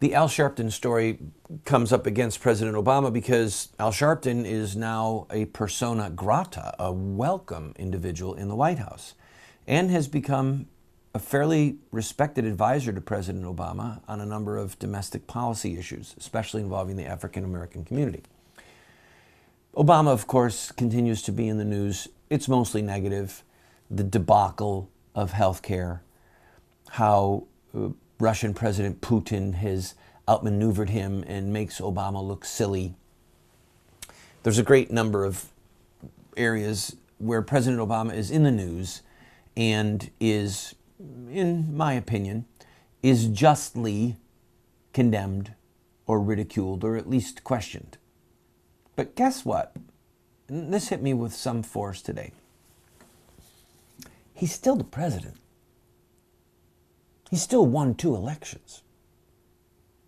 The Al Sharpton story comes up against President Obama because Al Sharpton is now a persona grata, a welcome individual in the White House, and has become a fairly respected advisor to President Obama on a number of domestic policy issues, especially involving the African American community. Obama, of course, continues to be in the news. It's mostly negative. The debacle of healthcare, how Russian President Putin has outmaneuvered him and makes Obama look silly. There's a great number of areas where President Obama is in the news and is, in my opinion, is justly condemned or ridiculed or at least questioned. But guess what? And this hit me with some force today. He's still the president. He still won 2 elections.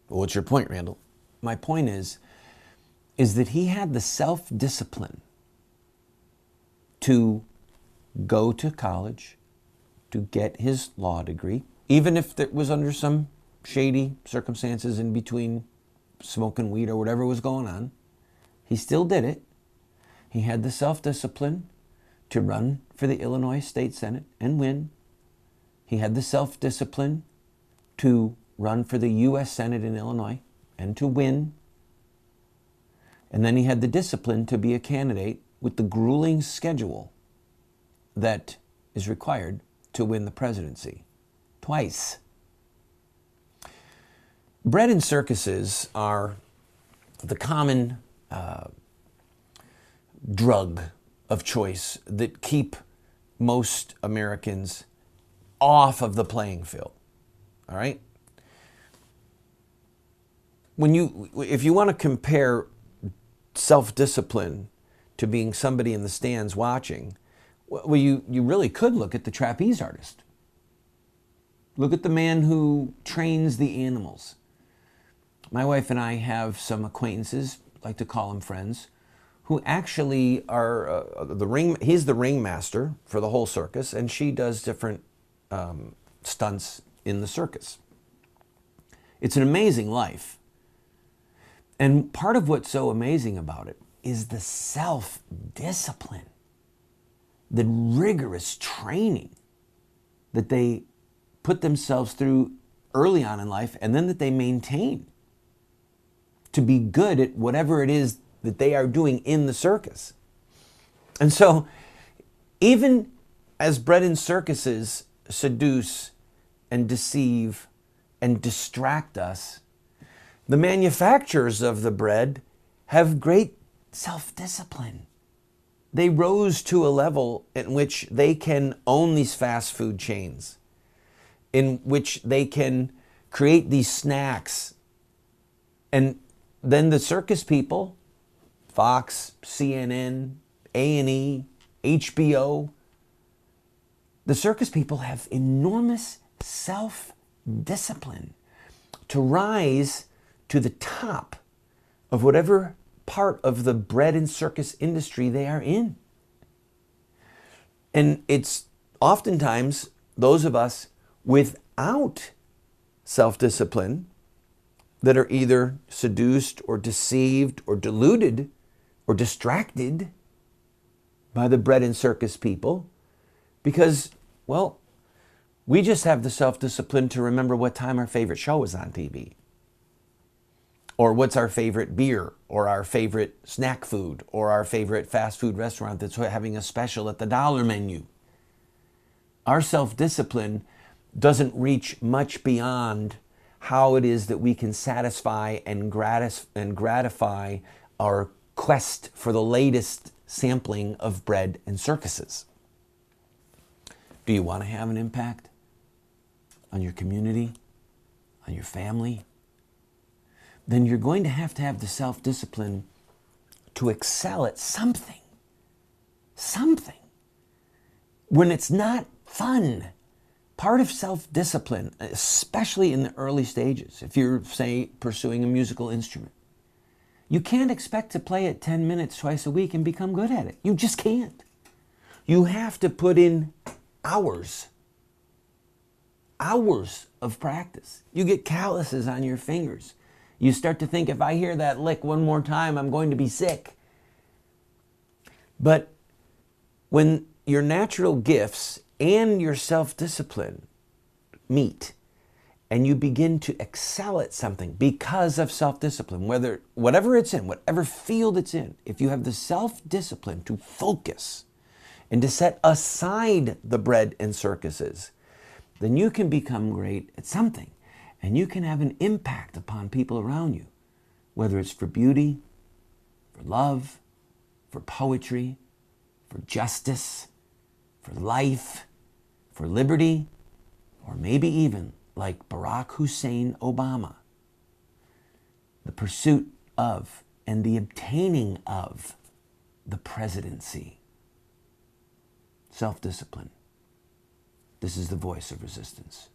Well, what's your point, Randall? My point is that he had the self-discipline to go to college, to get his law degree, even if it was under some shady circumstances in between smoking weed or whatever was going on. He still did it. He had the self-discipline to run for the Illinois State Senate and win. He had the self-discipline to run for the U.S. Senate in Illinois and to win. And then he had the discipline to be a candidate with the grueling schedule that is required to win the presidency. Twice. Bread and circuses are the common drug of choice that keep most Americans off of the playing field. All right? If you want to compare self-discipline to being somebody in the stands watching, well, you really could look at the trapeze artist. Look at the man who trains the animals. My wife and I have some acquaintances, like to call them friends, who actually are he's the ringmaster for the whole circus, and she does different stunts in the circus. It's an amazing life. And part of what's so amazing about it is the self-discipline, the rigorous training that they put themselves through early on in life, and then that they maintain to be good at whatever it is that they are doing in the circus. And so, even as bread and circuses seduce and deceive and distract us, the manufacturers of the bread have great self-discipline. They rose to a level in which they can own these fast food chains, in which they can create these snacks. And then the circus people, Fox, CNN, A&E, HBO, the circus people have enormous self-discipline to rise to the top of whatever part of the bread and circus industry they are in. And it's oftentimes those of us without self-discipline that are either seduced or deceived or deluded or distracted by the bread and circus people because, well, we just have the self-discipline to remember what time our favorite show is on TV, or what's our favorite beer, or our favorite snack food, or our favorite fast food restaurant that's having a special at the $1 menu. Our self-discipline doesn't reach much beyond how it is that we can satisfy and gratify our quest for the latest sampling of bread and circuses. Do you want to have an impact on your community, on your family? Then you're going to have the self-discipline to excel at something. Something. When it's not fun. Part of self-discipline, especially in the early stages, if you're, say, pursuing a musical instrument, you can't expect to play it 10 minutes twice a week and become good at it. You just can't. You have to put in hours hours of practice. You get calluses on your fingers. You start to think, if I hear that lick one more time, I'm going to be sick. But when your natural gifts and your self-discipline meet, and you begin to excel at something because of self-discipline, whatever it's in, whatever field it's in, if you have the self-discipline to focus and to set aside the bread and circuses, then you can become great at something, and you can have an impact upon people around you, whether it's for beauty, for love, for poetry, for justice, for life, for liberty, or maybe even like Barack Hussein Obama, the pursuit of and the obtaining of the presidency. Self-discipline. This is the voice of resistance.